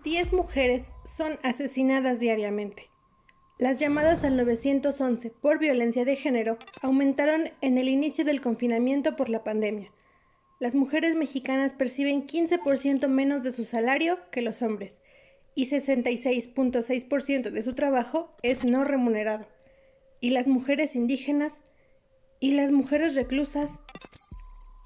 10 mujeres son asesinadas diariamente. Las llamadas al 911 por violencia de género aumentaron en el inicio del confinamiento por la pandemia. Las mujeres mexicanas perciben 15% menos de su salario que los hombres y 66.6% de su trabajo es no remunerado. Y las mujeres indígenas y las mujeres reclusas.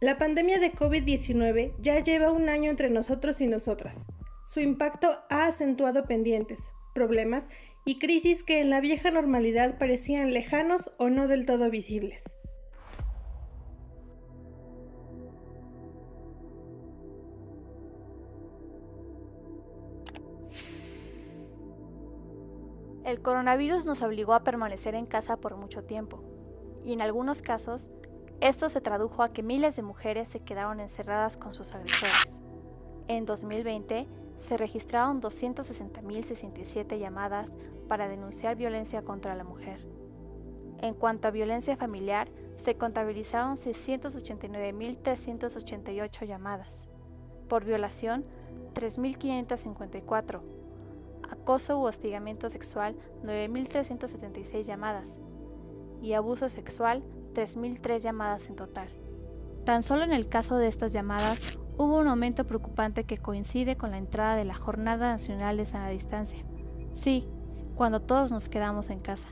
La pandemia de COVID-19 ya lleva un año entre nosotros y nosotras. Su impacto ha acentuado pendientes, problemas y crisis que en la vieja normalidad parecían lejanos o no del todo visibles. El coronavirus nos obligó a permanecer en casa por mucho tiempo, y en algunos casos, esto se tradujo a que miles de mujeres se quedaron encerradas con sus agresores. En 2020, se registraron 260.067 llamadas para denunciar violencia contra la mujer. En cuanto a violencia familiar, se contabilizaron 689.388 llamadas. Por violación, 3.554. Acoso u hostigamiento sexual, 9.376 llamadas. Y abuso sexual, 3.003 llamadas en total. Tan solo en el caso de estas llamadas, hubo un aumento preocupante que coincide con la entrada de la Jornada Nacional de Sana Distancia. Sí, cuando todos nos quedamos en casa.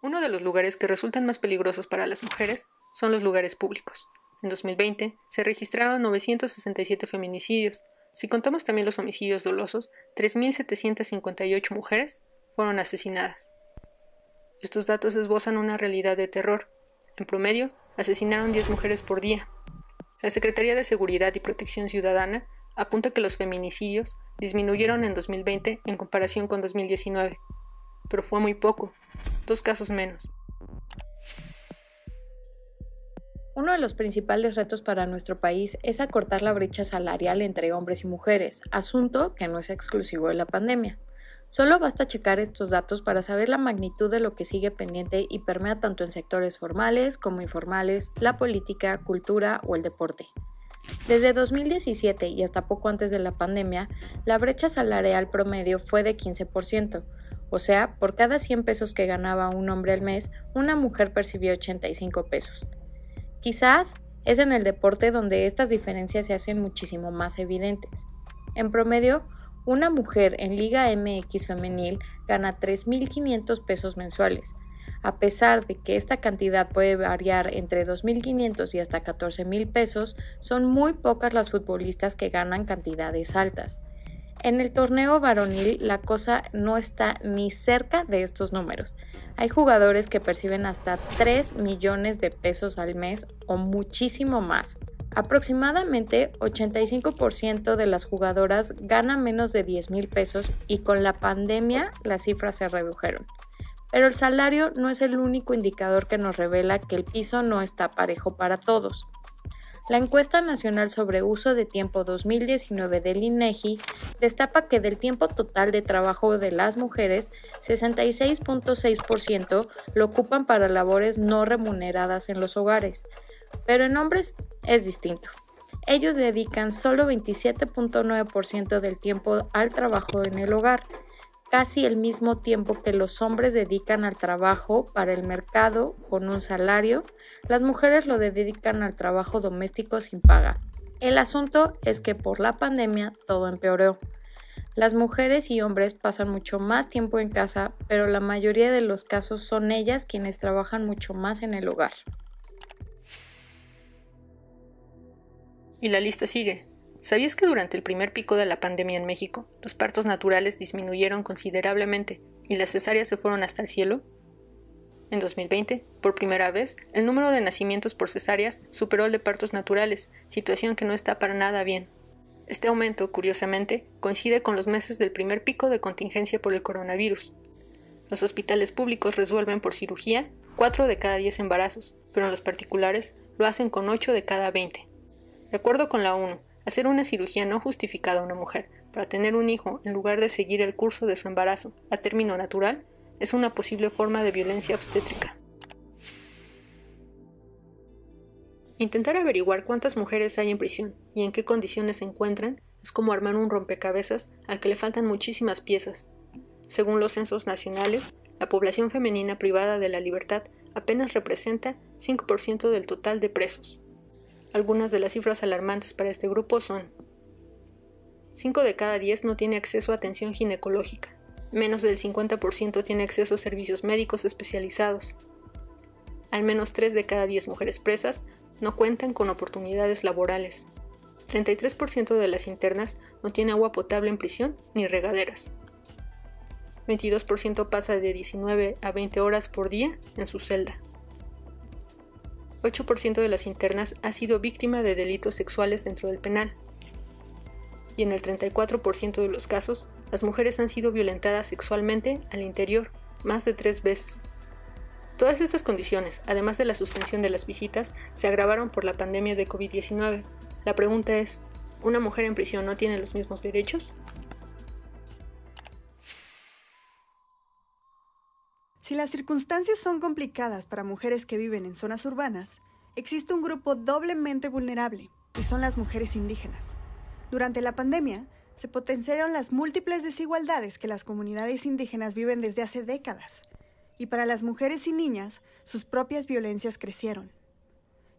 Uno de los lugares que resultan más peligrosos para las mujeres son los lugares públicos. En 2020 se registraron 967 feminicidios. Si contamos también los homicidios dolosos, 3.758 mujeres fueron asesinadas. Estos datos esbozan una realidad de terror. En promedio, asesinaron 10 mujeres por día. La Secretaría de Seguridad y Protección Ciudadana apunta que los feminicidios disminuyeron en 2020 en comparación con 2019, pero fue muy poco, 2 casos menos. Uno de los principales retos para nuestro país es acortar la brecha salarial entre hombres y mujeres, asunto que no es exclusivo de la pandemia. Solo basta checar estos datos para saber la magnitud de lo que sigue pendiente y permea tanto en sectores formales como informales, la política, cultura o el deporte. Desde 2017 y hasta poco antes de la pandemia, la brecha salarial promedio fue de 15%, o sea, por cada 100 pesos que ganaba un hombre al mes, una mujer percibía 85 pesos. Quizás es en el deporte donde estas diferencias se hacen muchísimo más evidentes. En promedio, una mujer en Liga MX femenil gana 3.500 pesos mensuales. A pesar de que esta cantidad puede variar entre 2.500 y hasta 14.000 pesos, son muy pocas las futbolistas que ganan cantidades altas. En el torneo varonil la cosa no está ni cerca de estos números. Hay jugadores que perciben hasta 3 millones de pesos al mes o muchísimo más. Aproximadamente 85% de las jugadoras ganan menos de 10,000 pesos y con la pandemia las cifras se redujeron. Pero el salario no es el único indicador que nos revela que el piso no está parejo para todos. La encuesta nacional sobre uso de tiempo 2019 del INEGI destapa que del tiempo total de trabajo de las mujeres, 66.6% lo ocupan para labores no remuneradas en los hogares, pero en hombres es distinto. Ellos dedican solo 27.9% del tiempo al trabajo en el hogar, casi el mismo tiempo que los hombres dedican al trabajo para el mercado con un salario. Las mujeres lo dedican al trabajo doméstico sin paga. El asunto es que por la pandemia todo empeoró. Las mujeres y hombres pasan mucho más tiempo en casa, pero la mayoría de los casos son ellas quienes trabajan mucho más en el hogar. Y la lista sigue. ¿Sabías que durante el primer pico de la pandemia en México, los partos naturales disminuyeron considerablemente y las cesáreas se fueron hasta el cielo? En 2020, por primera vez, el número de nacimientos por cesáreas superó el de partos naturales, situación que no está para nada bien. Este aumento, curiosamente, coincide con los meses del primer pico de contingencia por el coronavirus. Los hospitales públicos resuelven por cirugía 4 de cada 10 embarazos, pero en los particulares lo hacen con 8 de cada 20. De acuerdo con la ONU, hacer una cirugía no justificada a una mujer para tener un hijo en lugar de seguir el curso de su embarazo a término natural es una posible forma de violencia obstétrica. Intentar averiguar cuántas mujeres hay en prisión y en qué condiciones se encuentran es como armar un rompecabezas al que le faltan muchísimas piezas. Según los censos nacionales, la población femenina privada de la libertad apenas representa 5% del total de presos. Algunas de las cifras alarmantes para este grupo son: 5 de cada 10 no tiene acceso a atención ginecológica, menos del 50% tiene acceso a servicios médicos especializados, al menos 3 de cada 10 mujeres presas no cuentan con oportunidades laborales, 33% de las internas no tiene agua potable en prisión ni regaderas, 22% pasa de 19 a 20 horas por día en su celda, 8% de las internas ha sido víctima de delitos sexuales dentro del penal, y en el 34% de los casos, las mujeres han sido violentadas sexualmente al interior más de 3 veces. Todas estas condiciones, además de la suspensión de las visitas, se agravaron por la pandemia de COVID-19. La pregunta es, ¿una mujer en prisión no tiene los mismos derechos? Si las circunstancias son complicadas para mujeres que viven en zonas urbanas, existe un grupo doblemente vulnerable, y son las mujeres indígenas. Durante la pandemia, se potenciaron las múltiples desigualdades que las comunidades indígenas viven desde hace décadas, y para las mujeres y niñas, sus propias violencias crecieron.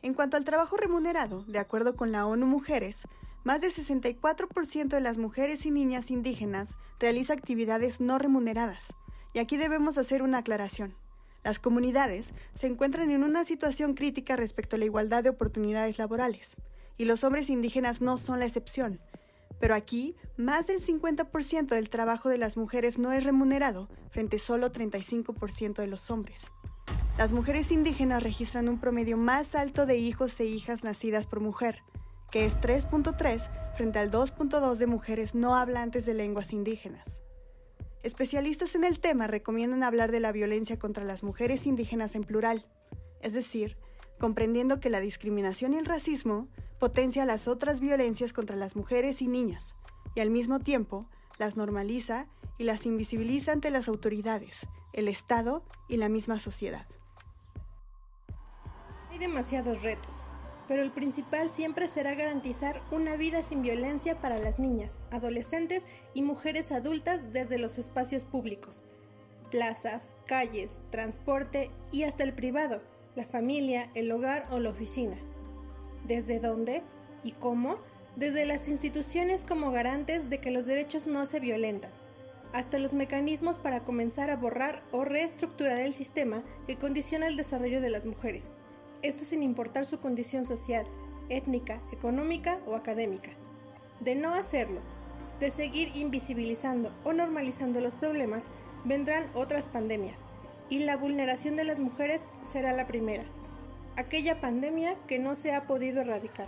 En cuanto al trabajo remunerado, de acuerdo con la ONU Mujeres, más del 64% de las mujeres y niñas indígenas realiza actividades no remuneradas, y aquí debemos hacer una aclaración. Las comunidades se encuentran en una situación crítica respecto a la igualdad de oportunidades laborales, y los hombres indígenas no son la excepción. Pero aquí, más del 50% del trabajo de las mujeres no es remunerado, frente a solo 35% de los hombres. Las mujeres indígenas registran un promedio más alto de hijos e hijas nacidas por mujer, que es 3.3 frente al 2.2 de mujeres no hablantes de lenguas indígenas. Especialistas en el tema recomiendan hablar de la violencia contra las mujeres indígenas en plural, es decir, comprendiendo que la discriminación y el racismo potencia las otras violencias contra las mujeres y niñas, y al mismo tiempo las normaliza y las invisibiliza ante las autoridades, el Estado y la misma sociedad. Hay demasiados retos, pero el principal siempre será garantizar una vida sin violencia para las niñas, adolescentes y mujeres adultas desde los espacios públicos, plazas, calles, transporte y hasta el privado, la familia, el hogar o la oficina. ¿Desde dónde y cómo? Desde las instituciones como garantes de que los derechos no se violentan, hasta los mecanismos para comenzar a borrar o reestructurar el sistema que condiciona el desarrollo de las mujeres. Esto sin importar su condición social, étnica, económica o académica. De no hacerlo, de seguir invisibilizando o normalizando los problemas, vendrán otras pandemias, y la vulneración de las mujeres será la primera, aquella pandemia que no se ha podido erradicar.